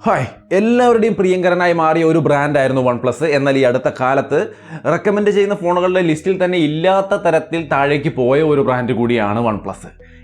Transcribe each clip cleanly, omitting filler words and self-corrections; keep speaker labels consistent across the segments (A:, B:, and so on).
A: Hi എല്ലാവരുടെയും പ്രിയങ്കരനായി മാറിയ ഒരു ബ്രാൻഡായിരുന്നു OnePlus. എന്നാൽ ഈ അടുത്ത കാലത്ത് റെക്കമെൻഡ് ചെയ്യുന്ന ഫോണുകളുടെ ലിസ്റ്റിൽ തന്നെ ഇല്ലാത്ത തരത്തിൽ താഴേക്ക് പോയ ഒരു ബ്രാൻഡ് കൂടിയാണ് OnePlus.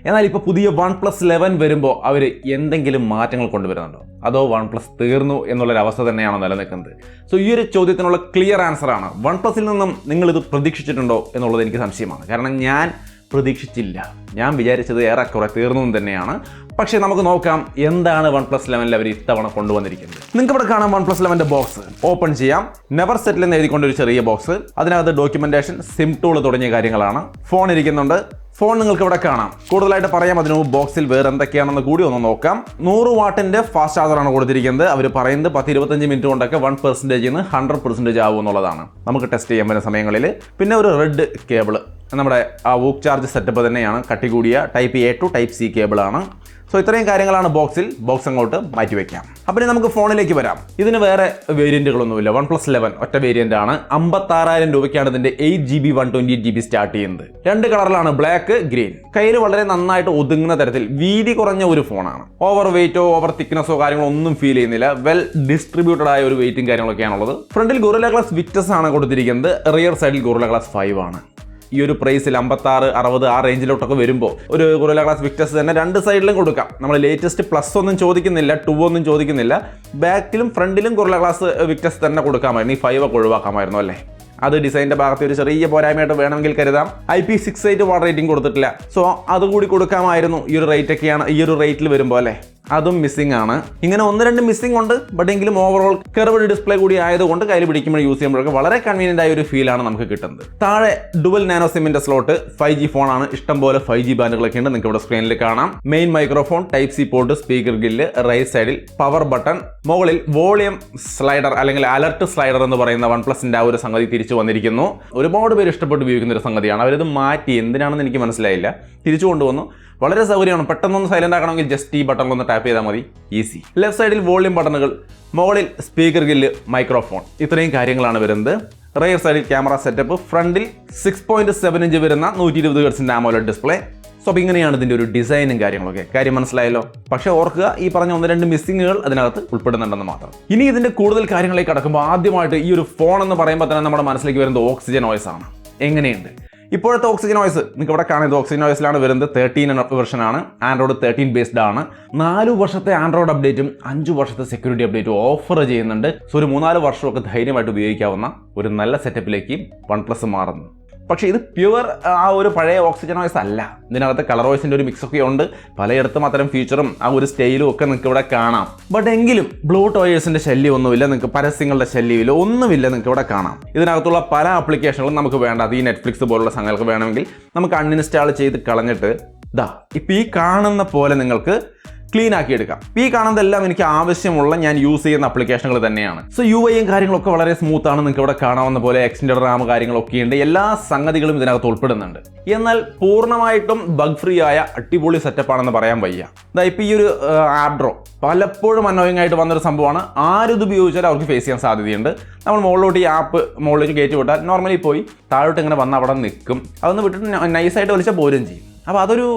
A: എന്നാൽ ഇപ്പോൾ പുതിയ OnePlus 11 വരുമ്പോൾ അവർ എന്തെങ്കിലും മാറ്റങ്ങൾ കൊണ്ടുവരുന്നുണ്ടോ, അതോ OnePlus തീർന്നു എന്നുള്ളൊരവസ്ഥ തന്നെയാണോ നിലനിൽക്കുന്നത്? സോ ഈ ഒരു ചോദ്യത്തിനുള്ള ക്ലിയർ ആൻസറാണ്. OnePlusൽ നിന്നും നിങ്ങളിത് പ്രതീക്ഷിച്ചിട്ടുണ്ടോ എന്നുള്ളത് എനിക്ക് സംശയമാണ്. കാരണം ഞാൻ പ്രതീക്ഷിച്ചില്ല. ഞാൻ വിചാരിച്ചത് ഏറെക്കുറെ തീർന്നു തന്നെയാണ്. പക്ഷേ നമുക്ക് നോക്കാം എന്താണ് OnePlus 11 അവർ ഇത്തവണ കൊണ്ടുവന്നിരിക്കുന്നത്. നിങ്ങൾക്ക് ഇവിടെ കാണാം OnePlus 11 ബോക്സ് ഓപ്പൺ ചെയ്യാം. നെവർ സെറ്റിൽ എന്ന് എഴുതിക്കൊണ്ടൊരു ചെറിയ ബോക്സ്, അതിനകത്ത് ഡോക്യുമെന്റേഷൻ, സിം ടൂൾ തുടങ്ങിയ കാര്യങ്ങളാണ്. ഫോൺ ഇരിക്കുന്നുണ്ട്. ഫോൺ നിങ്ങൾക്ക് ഇവിടെ കാണാം. കൂടുതലായിട്ട് പറയാം അതിന് മുമ്പ് ബോക്സിൽ വേറെ എന്തൊക്കെയാണെന്ന് കൂടി ഒന്ന് നോക്കാം. 100 വാട്ടിന്റെ ഫാസ്റ്റ് ചാർജറാണ് കൊടുത്തിരിക്കുന്നത്. അവർ പറയുന്നത് 10-25 മിനിറ്റ് കൊണ്ടൊക്കെ 1% 100% ആവും എന്നുള്ളതാണ്. നമുക്ക് ടെസ്റ്റ് ചെയ്യാൻ പറ്റുന്ന സമയങ്ങളിൽ. പിന്നെ ഒരു റെഡ് കേബിൾ, നമ്മുടെ ആ വൂക്ക് ചാർജ് സെറ്റപ്പ് തന്നെയാണ്. കട്ടി കൂടിയ Type A to Type C കേബിളാണ്. സോ ഇത്രയും കാര്യങ്ങളാണ് ബോക്സിൽ. ബോക്സ് അങ്ങോട്ട് മാറ്റി വയ്ക്കാം. അപ്പം നമുക്ക് ഫോണിലേക്ക് വരാം. ഇതിന് വേറെ വേരിയന്റുകളൊന്നുമില്ല. OnePlus 11 ഒറ്റ വേരിയന്റ് ആണ്. 56,000 രൂപയ്ക്കാണ് ഇതിന്റെ 8GB 128GB സ്റ്റാർട്ട് ചെയ്യുന്നത്. 2 കളറിലാണ്, ബ്ലാക്ക്, ഗ്രീൻ. കയ്യിൽ വളരെ നന്നായിട്ട് ഒതുങ്ങുന്ന തരത്തിൽ വീതി കുറഞ്ഞ ഒരു ഫോണാണ്. ഓവർ വെയിറ്റോ ഓവർ തിക്നെസ്സോ കാര്യങ്ങളോ ഒന്നും ഫീൽ ചെയ്യുന്നില്ല. വെൽ ഡിസ്ട്രിബ്യൂട്ടഡ് ആയ ഒരു വെയിറ്റും കാര്യങ്ങളൊക്കെയാണുള്ളത്. ഫ്രണ്ടിൽ Gorilla Glass Victus ആണ് കൊടുത്തിരിക്കുന്നത്. റിയർ സൈഡിൽ Gorilla Glass 5 ആണ്. ഈ ഒരു പ്രൈസിൽ 56, 60 ആ റേഞ്ചിലോട്ടൊക്കെ വരുമ്പോൾ ഒരു Gorilla Glass Victus തന്നെ 2 സൈഡിലും കൊടുക്കാം. നമ്മൾ ലേറ്റസ്റ്റ് പ്ലസ് ഒന്നും ചോദിക്കുന്നില്ല, 2 ഒന്നും ചോദിക്കുന്നില്ല. ബാക്കിലും ഫ്രണ്ടിലും Gorilla Glass Victus തന്നെ കൊടുക്കാമായിരുന്നു. ഈ 5 ഒക്കെ ഒഴിവാക്കാമായിരുന്നു അല്ലേ? അത് ഡിസൈനിന്റെ ഭാഗത്ത് ഒരു ചെറിയ പോരായ്മയായിട്ട് വേണമെങ്കിൽ കരുതാം. IP68 വാട്ടർ റേറ്റിംഗ് കൊടുത്തിട്ടില്ല. സോ അതുകൂടി കൊടുക്കാമായിരുന്നു. ഈ ഒരു റേറ്റ് ഒക്കെയാണ് ഈ ഒരു റേറ്റിൽ വരുമ്പോൾ അല്ലേ? അതും മിസ്സിംഗ് ആണ്. ഇങ്ങനെ 1-2 മിസ്സിംഗ് ഉണ്ട്. ബട്ട് എങ്കിലും ഓവറോൾ കർവ്ഡ് ഡിസ്പ്ലേ കൂടി ആയതുകൊണ്ട് കയ്യിൽ പിടിക്കുമ്പോൾ യൂസ് ചെയ്യുമ്പോഴൊക്കെ വളരെ കൺവീനിയന്റ് ആയ ഒരു ഫീലാണ് നമുക്ക് കിട്ടുന്നത്. താഴെ ഡുവൽ നാനോ സിമ്മിന്റെ സ്ലോട്ട്, 5G ഫോണാണ്. ഇഷ്ടംപോലെ 5G ബാൻഡുകളൊക്കെ ഉണ്ട്. നിങ്ങൾക്ക് ഇവിടെ സ്ക്രീനിൽ കാണാം. Main microphone, Type C port, speaker grill, right സൈഡിൽ പവർ ബട്ടൺ, മുകളിൽ വോളിയം സ്ലൈഡർ അല്ലെങ്കിൽ അലർട്ട് സ്ലൈഡർ എന്ന് പറയുന്ന OnePlusന്റെ ആ ഒരു സംഗതി തിരിച്ചു വന്നിരിക്കുന്നു. ഒരുപാട് പേര് ഇഷ്ടപ്പെട്ട് ഉപയോഗിക്കുന്ന ഒരു സംഗതിയാണ്. അവരിത് മാറ്റി എന്തിനാണെന്ന് എനിക്ക് മനസ്സിലായില്ല. തിരിച്ചു കൊണ്ടുവന്നു. വളരെ സൗകര്യമാണ്. പെട്ടെന്നൊന്ന് സൈലന്റ് ആക്കണമെങ്കിൽ ജസ്റ്റ് ഈ ബട്ടണിലൊന്ന് ടാപ്പ് ചെയ്താൽ മതി. ഈസി. ലെഫ്റ്റ് സൈഡിൽ വോളിയം ബട്ടണുകൾ, മുകളിൽ സ്പീക്കർ ഗില്ല്, മൈക്രോഫോൺ, ഇത്രയും കാര്യങ്ങളാണ് വരുന്നത്. റൈറ്റ് സൈഡിൽ ക്യാമറ സെറ്റപ്പ്, ഫ്രണ്ടിൽ 6.7 ഇഞ്ച് വരുന്ന 120 ഹെർട്സിന്റെ AMOLED ഡിസ്പ്ലേ. സോ അപ്പോൾ ഇങ്ങനെയാണ് ഇതിന്റെ ഒരു ഡിസൈനും കാര്യങ്ങളൊക്കെ. കാര്യം മനസ്സിലായല്ലോ? പക്ഷേ ഓർക്കുക, ഈ പറഞ്ഞ 1-2 മിസ്സിങ്ങുകൾ അതിനകത്ത് ഉൾപ്പെടുന്നുണ്ടെന്ന് മാത്രം. ഇനി ഇതിന്റെ കൂടുതൽ കാര്യങ്ങളിലേക്ക് കടക്കുമ്പോൾ ആദ്യമായിട്ട് ഈ ഒരു ഫോൺ എന്ന് പറയുമ്പോൾ തന്നെ നമ്മുടെ മനസ്സിലേക്ക് വരുന്നത് ഓക്സിജൻ OS ആണ്. എങ്ങനെയുണ്ട് ഇപ്പോഴത്തെ ഓക്സിജൻ OS? നിങ്ങൾക്ക് ഇവിടെ കാണുന്നത് ഓക്സിജൻ OSലാണ് വരുന്നത്. 13 വെർഷനാണ്. ആൻഡ്രോയിഡ് 13 ബേസ്ഡ് ആണ്. 4 വർഷത്തെ ആൻഡ്രോയിഡ് അപ്ഡേറ്റും 5 വർഷത്തെ സെക്യൂരിറ്റി അപ്ഡേറ്റും ഓഫർ ചെയ്യുന്നുണ്ട്. സോ ഒരു 3-4 വർഷമൊക്കെ ധൈര്യമായിട്ട് ഉപയോഗിക്കാവുന്ന ഒരു നല്ല സെറ്റപ്പിലേക്ക് OnePlus മാറുന്നു. പക്ഷേ ഇത് പ്യുവർ ആ ഒരു പഴയ ഓക്സിജൻ OS അല്ല. ഇതിനകത്ത് കളർ വോയ്സിൻ്റെ ഒരു മിക്സൊക്കെ ഉണ്ട്. പലയിടത്തും അത്തരം ഫീച്ചറും ആ ഒരു സ്റ്റൈലും ഒക്കെ നിങ്ങൾക്ക് ഇവിടെ കാണാം. ബട്ട് എങ്കിലും ബ്ലൂ ടോയേഴ്സിൻ്റെ ശല്യം ഒന്നുമില്ല. നിങ്ങൾക്ക് പരസ്യങ്ങളുടെ ശല്യമില്ല, ഒന്നുമില്ല. നിങ്ങൾക്ക് ഇവിടെ കാണാം. ഇതിനകത്തുള്ള പല ആപ്ലിക്കേഷനുകളും നമുക്ക് വേണ്ട. ഈ നെറ്റ്ഫ്ലിക്സ് പോലുള്ള സംഗതികൾക്ക് വേണമെങ്കിൽ നമുക്ക് അൺഇൻസ്റ്റാൾ ചെയ്ത് കളഞ്ഞിട്ട് ഇപ്പം ഈ കാണുന്ന പോലെ നിങ്ങൾക്ക് ക്ലീൻ ആക്കി എടുക്കാം. ഈ കാണുന്നതെല്ലാം എനിക്ക് ആവശ്യമുള്ള ഞാൻ യൂസ് ചെയ്യുന്ന ആപ്ലിക്കേഷനുകൾ തന്നെയാണ്. സോ UI കാര്യങ്ങളൊക്കെ വളരെ സ്മൂത്ത് ആണ്. നിങ്ങൾക്ക് ഇവിടെ കാണാവുന്ന പോലെ എക്സ്റ്റൻഡഡ് റാം കാര്യങ്ങളൊക്കെ ഉണ്ട്. എല്ലാ സംഗതികളും ഇതിനകത്ത് ഉൾപ്പെടുന്നുണ്ട്. എന്നാൽ പൂർണ്ണമായിട്ടും ബഗ് ഫ്രീ ആയ അടിപൊളി സെറ്റപ്പ് ആണെന്ന് പറയാൻ വയ്യ. ഇപ്പം ഈ ഒരു ആപ്ഡ്രോ പലപ്പോഴും അനോയിങ് ആയിട്ട് വന്നൊരു സംഭവമാണ്. ആരിത് ഉപയോഗിച്ചാലും അവർക്ക് ഫേസ് ചെയ്യാൻ സാധ്യതയുണ്ട്. നമ്മൾ മുകളിലോട്ട് ഈ ആപ്പ് മുകളിലേക്ക് കയറ്റി വിട്ടാൽ നോർമലി പോയി താഴോട്ട് ഇങ്ങനെ വന്ന് അവിടെ നിൽക്കും. അതൊന്ന് വിട്ടിട്ട് നൈസായിട്ട് വലിച്ചാൽ പോരും ചെയ്യും. അപ്പോൾ അതൊരു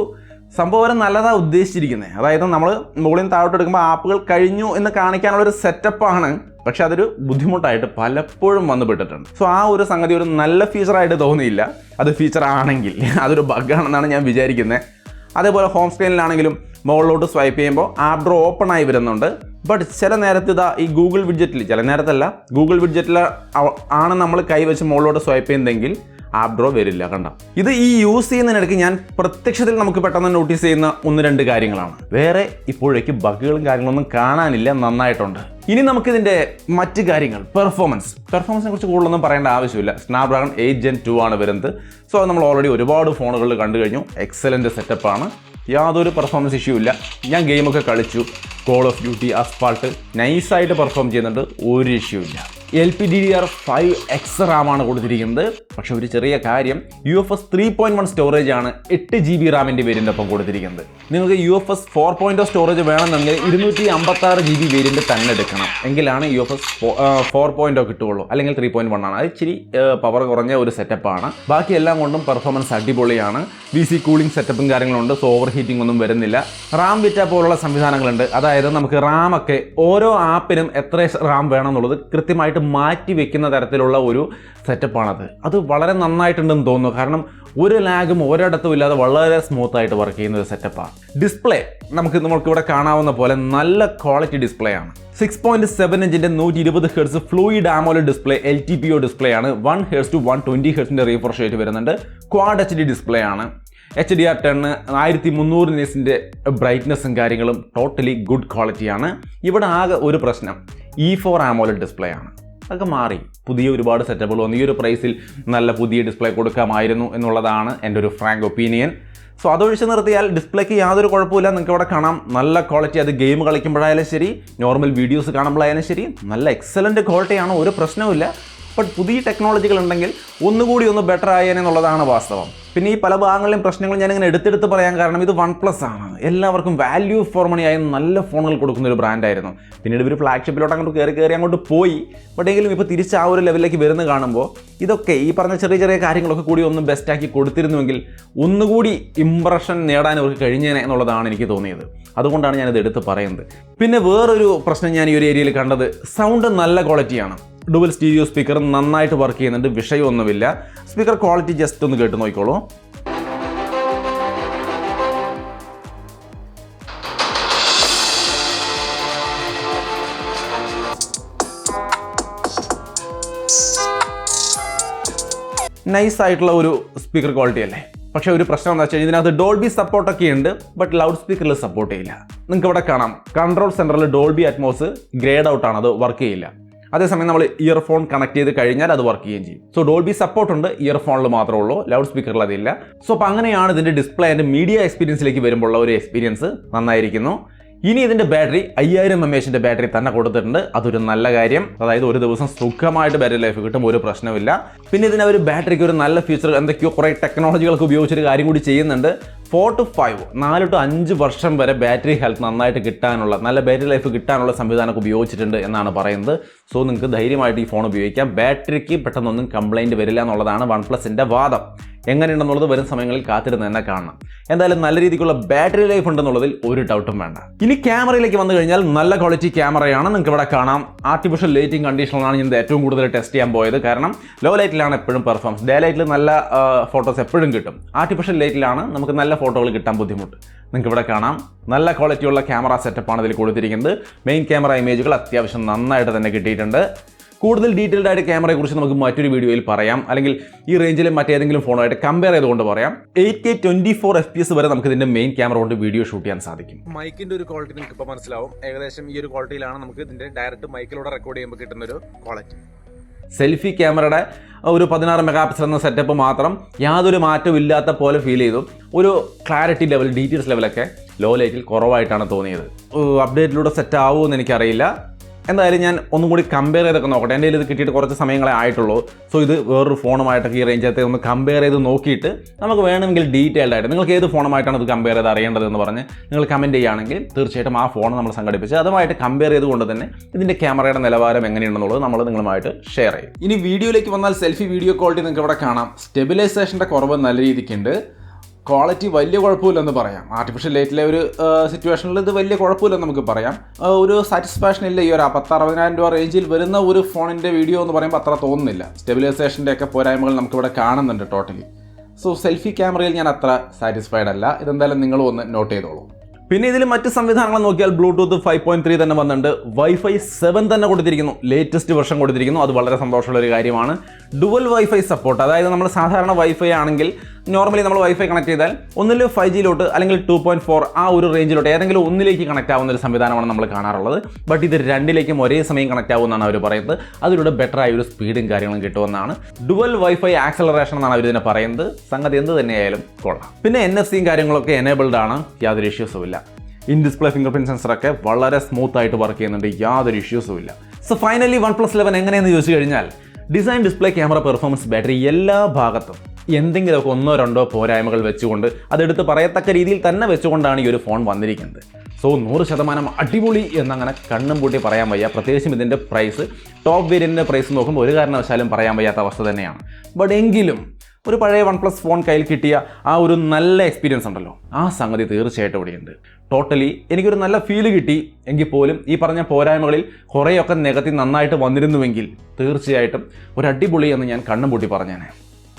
A: സംഭവം നല്ലതാണ് ഉദ്ദേശിച്ചിരിക്കുന്നത്. അതായത് നമ്മൾ മുകളിൽ നിന്ന് താഴോട്ട് എടുക്കുമ്പോൾ ആപ്പുകൾ കഴിഞ്ഞു എന്ന് കാണിക്കാനുള്ളൊരു സെറ്റപ്പാണ്. പക്ഷെ അതൊരു ബുദ്ധിമുട്ടായിട്ട് പലപ്പോഴും വന്നുപെട്ടിട്ടുണ്ട്. സോ ആ ഒരു സംഗതി ഒരു നല്ല ഫീച്ചറായിട്ട് തോന്നിയില്ല. അത് ഫീച്ചർ ആണെങ്കിൽ അതൊരു ബഗ്ഗാണെന്നാണ് ഞാൻ വിചാരിക്കുന്നത്. അതേപോലെ ഹോം സ്ക്രീനിലാണെങ്കിലും മുകളിലോട്ട് സ്വൈപ്പ് ചെയ്യുമ്പോൾ ആപ്ഡ്രോ ഓപ്പൺ ആയി വരുന്നുണ്ട്. ബട്ട് ചില നേരത്ത് ഈ ഗൂഗിൾ വിഡ്ജറ്റിൽ, ചില നേരത്തല്ല, ഗൂഗിൾ വിഡ്ജറ്റിൽ ആണ് നമ്മൾ കൈവച്ച് മുകളിലോട്ട് സ്വൈപ്പ് ചെയ്യുന്നതെങ്കിൽ ആപ്ഡ്രോ വരില്ല. കണ്ട, ഇത് ഈ യൂസ് ചെയ്യുന്നതിനിടയ്ക്ക് ഞാൻ പ്രത്യക്ഷത്തിൽ നമുക്ക് പെട്ടെന്ന് നോട്ടീസ് ചെയ്യുന്ന 1-2 കാര്യങ്ങളാണ്. വേറെ ഇപ്പോഴേക്ക് ബഗ്ഗുകളും കാര്യങ്ങളൊന്നും കാണാനില്ല. നന്നായിട്ടുണ്ട്. ഇനി നമുക്കിതിൻ്റെ മറ്റ് കാര്യങ്ങൾ, പെർഫോമൻസിനെ കുറിച്ച് കൂടുതലൊന്നും പറയേണ്ട ആവശ്യമില്ല. സ്നാപ്ഡ്രാഗൺ 8 Gen 2 ആണ് വരുന്നത്. സോ നമ്മൾ ഓൾറെഡി ഒരുപാട് ഫോണുകളിൽ കണ്ടു കഴിഞ്ഞു. എക്സലൻറ്റ് സെറ്റപ്പാണ്. യാതൊരു പെർഫോമൻസ് ഇഷ്യൂ ഇല്ല. ഞാൻ ഗെയിമൊക്കെ കളിച്ചു. കോൾ ഓഫ് ഡ്യൂട്ടി, അസ്ഫാൾട്ട് നൈസായിട്ട് പെർഫോം ചെയ്യുന്നുണ്ട്. ഒരു ഇഷ്യൂ ഇല്ല. LPDDR5X റാമാണ് കൊടുത്തിരിക്കുന്നത്. പക്ഷേ ഒരു ചെറിയ കാര്യം, UFS 3.1 സ്റ്റോറേജ് ആണ് 8 GB റാമിൻ്റെ വേരിയൻ്റ് ഒപ്പം കൊടുത്തിരിക്കുന്നത്. നിങ്ങൾക്ക് UFS 4.0 സ്റ്റോറേജ് വേണമെന്നുണ്ടെങ്കിൽ 256 GB വേരിയൻ്റ് തന്നെ എടുക്കണം, എങ്കിലാണ് UFS 4.0 കിട്ടുകയുള്ളൂ. അല്ലെങ്കിൽ 3.1 ആണ്. അത് ഇച്ചിരി പവർ കുറഞ്ഞ ഒരു സെറ്റപ്പാണ്. ബാക്കി എല്ലാം കൊണ്ടും പെർഫോമൻസ് അടിപൊളിയാണ്. VC കൂളിംഗ് സെറ്റപ്പും കാര്യങ്ങളുണ്ട്. സോ ഓവർ ഹീറ്റിംഗ് ഒന്നും വരുന്നില്ല. റാം വിറ്റ പോലുള്ള സംവിധാനങ്ങളുണ്ട്. അതായത് നമുക്ക് റാമൊക്കെ ഓരോ ആപ്പിനും എത്ര റാം വേണം എന്നുള്ളത് കൃത്യമായിട്ട് മാറ്റി വെക്കുന്ന തരത്തിലുള്ള ഒരു സെറ്റപ്പാണത്. അത് വളരെ നന്നായിട്ടുണ്ടെന്ന് തോന്നുന്നു. കാരണം ഒരു ലാഗും ഒരിടത്തും ഇല്ലാതെ വളരെ സ്മൂത്ത് ആയിട്ട് വർക്ക് ചെയ്യുന്ന ഒരു സെറ്റപ്പാണ്. ഡിസ്പ്ലേ നമുക്കിവിടെ കാണാവുന്ന പോലെ നല്ല ക്വാളിറ്റി ഡിസ്പ്ലേ ആണ്. 6.7 ഇഞ്ചിൻ്റെ 120 Hz fluid AMOLED display LTPO display ആണ്. 1 Hz to 120 Hz refresh rate വരുന്നുണ്ട്. ക്വാഡ് HD ഡിസ്പ്ലേ ആണ്. HDR10 1300 നിറ്റ്സിൻ്റെ ബ്രൈറ്റ്നസ്സും കാര്യങ്ങളും ടോട്ടലി ഗുഡ് ക്വാളിറ്റിയാണ്. ഇവിടെ ആകെ ഒരു പ്രശ്നം E4 ആമോലെഡ് ഡിസ്പ്ലേ ആണ്. അതൊക്കെ മാറി പുതിയ ഒരുപാട് സെറ്റപ്പുകൾ വന്നു. ഈ ഒരു പ്രൈസിൽ നല്ല പുതിയ ഡിസ്പ്ലേ കൊടുക്കാമായിരുന്നു എന്നുള്ളതാണ് എൻ്റെ ഒരു ഫ്രാങ്ക് ഒപ്പീനിയൻ. സോ അതൊഴിച്ച് നിർത്തിയാൽ ഡിസ്പ്ലേക്ക് യാതൊരു കുഴപ്പമില്ല. നിങ്ങൾക്ക് ഇവിടെ കാണാം നല്ല ക്വാളിറ്റി. അത് ഗെയിം കളിക്കുമ്പോഴായാലും ശരി, നോർമൽ വീഡിയോസ് കാണുമ്പോഴായാലും ശരി, നല്ല എക്സലൻറ്റ് ക്വാളിറ്റിയാണ്. ഒരു പ്രശ്നവുമില്ല. ബട്ട് പുതിയ ടെക്നോളജികൾ ഉണ്ടെങ്കിൽ ഒന്നുകൂടി ഒന്ന് ബെറ്റർ ആയേനെന്നുള്ളതാണ് വാസ്തവം. പിന്നെ ഈ പല ഭാഗങ്ങളിലും പ്രശ്നങ്ങൾ ഞാനിങ്ങനെ എടുത്തെടുത്ത് പറയാൻ കാരണം ഇത് OnePlus ആണ്. എല്ലാവർക്കും വാല്യൂ ഫോർ മണി ആയ നല്ല ഫോണുകൾ കൊടുക്കുന്ന ഒരു ബ്രാൻഡായിരുന്നു. പിന്നീട് ഇവർ ഫ്ലാഗ്ഷിപ്പിലോട്ട് അങ്ങോട്ട് കയറി അങ്ങോട്ട് പോയി. ബട്ട് എങ്കിലും ഇപ്പോൾ തിരിച്ച് ആ ഒരു ലെവലിലേക്ക് വരുന്ന കാണുമ്പോൾ ഇതൊക്കെ ഈ പറഞ്ഞ ചെറിയ ചെറിയ കാര്യങ്ങളൊക്കെ കൂടി ഒന്ന് ബെസ്റ്റാക്കി കൊടുത്തിരുന്നുവെങ്കിൽ ഒന്നുകൂടി ഇംപ്രഷൻ നേടാൻ അവർക്ക് കഴിഞ്ഞേനെ എന്നുള്ളതാണ് എനിക്ക് തോന്നിയത്. അതുകൊണ്ടാണ് ഞാനിത് എടുത്ത് പറയുന്നത്. പിന്നെ വേറൊരു പ്രശ്നം ഞാൻ ഈ ഒരു ഏരിയയിൽ കണ്ടത്, സൗണ്ട് നല്ല ക്വാളിറ്റിയാണ്. ഡുവൽ സ്റ്റീരിയോ സ്പീക്കർ നന്നായിട്ട് വർക്ക് ചെയ്യുന്നുണ്ട്. വിഷയമൊന്നുമില്ല. സ്പീക്കർ ക്വാളിറ്റി ജസ്റ്റ് ഒന്ന് കേട്ട് നോക്കിക്കോളൂ. നൈസ് ആയിട്ടുള്ള ഒരു സ്പീക്കർ ക്വാളിറ്റി അല്ലേ. പക്ഷേ ഒരു പ്രശ്നം എന്താ വെച്ചാൽ ഇതിനകത്ത് ഡോൾബി സപ്പോർട്ടൊക്കെ ഉണ്ട്. ബട്ട് ലൗഡ് സ്പീക്കറിൽ സപ്പോർട്ട് ചെയ്യില്ല. നിങ്ങൾക്ക് ഇവിടെ കാണാം കൺട്രോൾ സെൻറ്ററിൽ ഡോൾബി അറ്റ്മോസ് ഗ്രേഡ് ഔട്ടാണ്, അത് വർക്ക് ചെയ്യില്ല. അതേസമയം നമ്മൾ ഇയർഫോൺ കണക്ട് ചെയ്ത് കഴിഞ്ഞാൽ അത് വർക്ക് ചെയ്യുകയും ചെയ്യും. സോ ഡോൾബി സപ്പോർട്ട് ഉണ്ട്, ഇയർഫോണിൽ മാത്രമേ ഉള്ളൂ, ലൗഡ് സ്പീക്കറിൽ അതില്ല. സോ അപ്പോൾ അങ്ങനെയാണ് ഇതിൻ്റെ ഡിസ്പ്ലേ ആൻഡ് മീഡിയ എക്സ്പീരിയൻസിലേക്ക് വരുമ്പോൾ ഒരു എക്സ്പീരിയൻസ് നന്നായിരിക്കുന്നു. ഇനി ഇതിൻ്റെ ബാറ്ററി 5000 mAh ബാറ്ററി തന്നെ കൊടുത്തിട്ടുണ്ട്. അതൊരു നല്ല കാര്യം. അതായത് ഒരു ദിവസം സുഖമായിട്ട് ബാറ്ററി ലൈഫ് കിട്ടും, ഒരു പ്രശ്നമില്ല. പിന്നെ ഇതിന് ഒരു ബാറ്ററിക്ക് ഒരു നല്ല ഫീച്ചർ, എന്തൊക്കെയോ കുറേ ടെക്നോളജികൾക്ക് ഉപയോഗിച്ചൊരു കാര്യം കൂടി ചെയ്യുന്നുണ്ട്. 4 to 5 വർഷം വരെ ബാറ്ററി ഹെൽത്ത് നന്നായിട്ട് കിട്ടാനുള്ള, നല്ല ബാറ്ററി ലൈഫ് കിട്ടാനുള്ള സംവിധാനമൊക്കെ ഉപയോഗിച്ചിട്ടുണ്ട് എന്നാണ് പറയുന്നത്. സോ നിങ്ങൾക്ക് ധൈര്യമായിട്ട് ഈ ഫോൺ ഉപയോഗിക്കാം. ബാറ്ററിക്ക് പെട്ടെന്നൊന്നും കംപ്ലൈൻറ്റ് വരില്ല എന്നുള്ളതാണ് OnePlusൻ്റെ വാദം. എങ്ങനെയുണ്ടെന്നുള്ളത് വരും സമയങ്ങളിൽ കാത്തിരുന്ന് തന്നെ കാണണം. എന്തായാലും നല്ല രീതിക്കുള്ള ബാറ്ററി ലൈഫ് ഉണ്ടെന്നുള്ളതിൽ ഒരു ഡൗട്ടും വേണ്ട. ഇനി ക്യാമറയിലേക്ക് വന്നു കഴിഞ്ഞാൽ നല്ല ക്വാളിറ്റി ക്യാമറയാണ്. നിങ്ങൾക്ക് ഇവിടെ കാണാം ആർട്ടിഫിഷ്യൽ ലൈറ്റിംഗ് കണ്ടീഷനിലാണ് ഞാൻ ഏറ്റവും കൂടുതൽ ടെസ്റ്റ് ചെയ്യാൻ പോയത്. കാരണം ലോ ലൈറ്റിലാണ് എപ്പോഴും പെർഫോമൻസ്. ഡേ ലൈറ്റിൽ നല്ല ഫോട്ടോസ് എപ്പോഴും കിട്ടും. ആർട്ടിഫിഷ്യൽ ലൈറ്റിലാണ് നമുക്ക് നല്ല ഫോട്ടോകൾ കിട്ടാൻ ബുദ്ധിമുട്ട്. നിങ്ങൾക്ക് ഇവിടെ കാണാം നല്ല ക്വാളിറ്റിയുള്ള ക്യാമറ സെറ്റപ്പാണ് ഇതിൽ കൊടുത്തിരിക്കുന്നത്. മെയിൻ ക്യാമറ ഇമേജുകൾ അത്യാവശ്യം നന്നായിട്ട് തന്നെ കിട്ടിയിട്ടുണ്ട്. കൂടുതൽ ഡീറ്റെയിൽഡ് ആയിട്ട് ക്യാമറയെക്കുറിച്ച് നമുക്ക് മറ്റൊരു വീഡിയോയിൽ പറയാം, അല്ലെങ്കിൽ ഈ റേഞ്ചിൽ മറ്റേതെങ്കിലും ഫോണുമായിട്ട് കമ്പയർ ചെയ്തുകൊണ്ട് പറയാം. 8K 24 FPS വരെ നമുക്ക് ഇതിന്റെ മെയിൻ ക്യാമറ കൊണ്ട് വീഡിയോ ഷൂട്ട് ചെയ്യാൻ സാധിക്കും. മൈക്കിന്റെ ഒരു ക്വാളിറ്റി നിങ്ങൾക്ക് ഇപ്പോൾ മനസ്സിലാവും. ഏകദേശം ഈ ഒരു ക്വാളിറ്റിയിലാണ് നമുക്ക് ഇതിന്റെ ഡയറക്റ്റ് മൈക്കിലൂടെ റെക്കോർഡ് ചെയ്യുമ്പോൾ കിട്ടുന്ന ഒരു ക്വാളിറ്റി. സെൽഫി ക്യാമറയുടെ ഒരു 16 മെഗാപിക്സൽ എന്ന സെറ്റപ്പ് മാത്രം യാതൊരു മാറ്റവും ഇല്ലാത്ത പോലെ ഫീൽ ചെയ്തു. ഒരു ക്ലാരിറ്റി ലെവൽ, ഡീറ്റെയിൽസ് ലെവലൊക്കെ ലോ ലൈറ്റിൽ കുറവായിട്ടാണ് തോന്നിയത്. അപ്ഡേറ്റിലൂടെ സെറ്റ് ആവുമെന്ന് എനിക്കറിയില്ല. എന്തായാലും ഞാൻ ഒന്നും കൂടി കമ്പയർ ചെയ്തൊക്കെ നോക്കട്ടെ. എൻ്റെ ഇത് കിട്ടിയിട്ട് കുറച്ച് സമയങ്ങളെ ആയിട്ടുള്ളൂ. സോ ഇത് വേറൊരു ഫോണുമായിട്ടൊക്കെ ഈ റേഞ്ചത്തെ ഒന്ന് കമ്പയർ ചെയ്ത് നോക്കിയിട്ട് നമുക്ക് വേണമെങ്കിൽ ഡീറ്റെയിൽഡ് ആയിട്ട് നിങ്ങൾക്ക് ഏത് ഫോണുമായിട്ടാണ് ഇത് കമ്പയർ ചെയ്ത് അറിയേണ്ടതെന്ന് പറഞ്ഞ് നിങ്ങൾ കമൻറ്റ് ചെയ്യുകയാണെങ്കിൽ തീർച്ചയായിട്ടും ആ ഫോൺ നമ്മൾ സംഘടിപ്പിച്ച് അതുമായിട്ട് കമ്പയർ ചെയ്തുകൊണ്ട് തന്നെ ഇതിൻ്റെ ക്യാമറയുടെ നിലവാരം എങ്ങനെയുണ്ടെന്നുള്ളത് നമ്മൾ നിങ്ങളുമായിട്ട് ഷെയർ ചെയ്യും. ഇനി വീഡിയോയിലേക്ക് വന്നാൽ സെൽഫി വീഡിയോ ക്വാളിറ്റി നിങ്ങൾക്ക് ഇവിടെ കാണാം. സ്റ്റെബിലൈസേഷൻ്റെ കുറവ് നല്ല രീതിക്കുണ്ട്. ക്വാളിറ്റി വലിയ കുഴപ്പമില്ലെന്ന് പറയാം. ആർട്ടിഫിഷ്യൽ ലൈറ്റിലെ ഒരു സിറ്റുവേഷനിൽ ഇത് വലിയ കുഴപ്പമില്ലെന്ന് നമുക്ക് പറയാം. ഒരു സാറ്റിസ്ഫാക്ഷൻ ഇല്ല. ഈ ഒരു 10,000-60,000 രൂപ റേഞ്ചിൽ വരുന്ന ഒരു ഫോണിൻ്റെ വീഡിയോ എന്ന് പറയുമ്പോൾ അത്ര തോന്നുന്നില്ല. സ്റ്റെബിലൈസേഷൻ്റെ ഒക്കെ പോരായ്മകൾ നമുക്കിവിടെ കാണുന്നുണ്ട് ടോട്ടലി. സോ സെൽഫി ക്യാമറയിൽ ഞാൻ അത്ര സാറ്റിസ്ഫൈഡ് അല്ല. ഇതെന്തായാലും നിങ്ങളും ഒന്ന് നോട്ട് ചെയ്തോളൂ. പിന്നെ ഇതിൽ മറ്റ് സംവിധാനങ്ങൾ നോക്കിയാൽ ബ്ലൂടൂത്ത് 5.3 തന്നെ വന്നിട്ടുണ്ട്. വൈഫൈ 7 തന്നെ കൊടുത്തിരിക്കുന്നു, ലേറ്റസ്റ്റ് വെർഷൻ കൊടുത്തിരിക്കുന്നു. അത് വളരെ സന്തോഷമുള്ള ഒരു കാര്യമാണ്. ഡുവൽ വൈഫൈ സപ്പോർട്ട്, അതായത് നമ്മൾ സാധാരണ വൈഫൈ ആണെങ്കിൽ നോർമലി നമ്മൾ വൈഫൈ കണക്ട് ചെയ്താൽ ഒന്നിൽ 5Gയിലോട്ട് അല്ലെങ്കിൽ 2.4 ആ ഒരു റേഞ്ചിലോട്ട് ഏതെങ്കിലും ഒന്നിലേക്ക് കണക്ട് ആവുന്ന ഒരു സംവിധാനമാണ് നമ്മൾ കാണാറുള്ളത്. ബട്ട് ഇത് രണ്ടിലേക്കും ഒരേ സമയം കണക്ട് ആവുമെന്നാണ് അവർ പറയുന്നത്. അതിലൂടെ ബെറ്റർ ആയ ഒരു സ്പീഡും കാര്യങ്ങളും കിട്ടുമെന്നാണ്. ഡുവൽ വൈഫൈ ആക്സലറേഷൻ എന്നാണ് അവർ ഇതിനെ പറയുന്നത്. സംഗതി എന്ത് തന്നെയായാലും കൊള്ളാം. പിന്നെ NFC കാര്യങ്ങളൊക്കെ എനേബിൾഡ് ആണ്, യാതൊരു ഇഷ്യൂസും ഇല്ല. ഇൻ ഡിസ്പ്ലേ ഫിംഗർ പ്രിന്റ് സെൻസറൊക്കെ വളരെ സ്മൂത്ത് ആയിട്ട് വർക്ക് ചെയ്യുന്നുണ്ട്, യാതൊരു ഇഷ്യൂസും ഇല്ല. സോ ഫൈനലി OnePlus 11 എങ്ങനെയെന്ന് ചോദിച്ചു കഴിഞ്ഞാൽ design, display, camera, performance, battery എല്ലാ ഭാഗത്തും എന്തെങ്കിലുമൊക്കെ ഒന്നോ രണ്ടോ പോരായ്മകൾ വെച്ചുകൊണ്ട് അതെടുത്ത് പറയത്തക്ക രീതിയിൽ തന്നെ വെച്ചുകൊണ്ടാണ് ഈ ഒരു ഫോൺ വന്നിരിക്കുന്നത്. സോ 100% അടിപൊളി എന്നങ്ങനെ കണ്ണും പൂട്ടി പറയാൻ വയ്യ. പ്രത്യേകിച്ചും ഇതിൻ്റെ പ്രൈസ്, ടോപ്പ് വേരിയൻറ്റിൻ്റെ പ്രൈസ് നോക്കുമ്പോൾ ഒരു കാരണവശാലും പറയാൻ വയ്യാത്ത അവസ്ഥ തന്നെയാണ്. ബട്ട് എങ്കിലും ഒരു പഴയ OnePlus ഫോൺ കയ്യിൽ കിട്ടിയ ആ ഒരു നല്ല എക്സ്പീരിയൻസ് ഉണ്ടല്ലോ, ആ സംഗതി തീർച്ചയായിട്ടും ഇവിടെയുണ്ട്. ടോട്ടലി എനിക്കൊരു നല്ല ഫീല് കിട്ടി. എങ്കിൽ പോലും ഈ പറഞ്ഞ പോരായ്മകളിൽ കുറേയൊക്കെ നികത്തി നന്നായിട്ട് വന്നിരുന്നുവെങ്കിൽ തീർച്ചയായിട്ടും ഒരു അടിപൊളി എന്ന് ഞാൻ കണ്ണും പൂട്ടി പറഞ്ഞേനെ.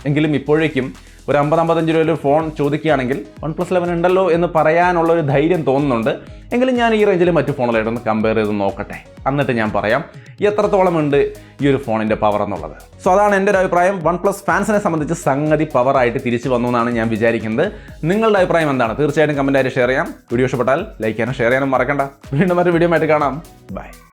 A: എങ്കിലും ഇപ്പോഴേക്കും ഒരു 50-55 രൂപയിൽ ഫോൺ ചോദിക്കുകയാണെങ്കിൽ OnePlus 11 ഉണ്ടല്ലോ എന്ന് പറയാനുള്ള ഒരു ധൈര്യം തോന്നുന്നുണ്ട്. എങ്കിലും ഞാൻ ഈ റേഞ്ചിൽ മറ്റു ഫോണുകളായിട്ടൊന്ന് കമ്പയർ ചെയ്ത് നോക്കട്ടെ, എന്നിട്ട് ഞാൻ പറയാം എത്രത്തോളം ഉണ്ട് ഈ ഒരു ഫോണിൻ്റെ പവർ എന്നുള്ളത്. സോ അതാണ് എൻ്റെ ഒരു അഭിപ്രായം. OnePlus ഫാൻസിനെ സംബന്ധിച്ച് സംഗതി പവറായിട്ട് തിരിച്ചു വന്നു എന്നാണ് ഞാൻ വിചാരിക്കുന്നത്. നിങ്ങളുടെ അഭിപ്രായം എന്താണ്? തീർച്ചയായിട്ടും കമൻറ്റായിട്ട് ഷെയർ ചെയ്യാം. വീഡിയോ ഇഷ്ടപ്പെട്ടാൽ ലൈക്ക് ചെയ്യാനും ഷെയർ ചെയ്യാനും മറക്കണ്ട. വീണ്ടും മറ്റൊരു വീഡിയോ ആയിട്ട് കാണാം. ബൈ.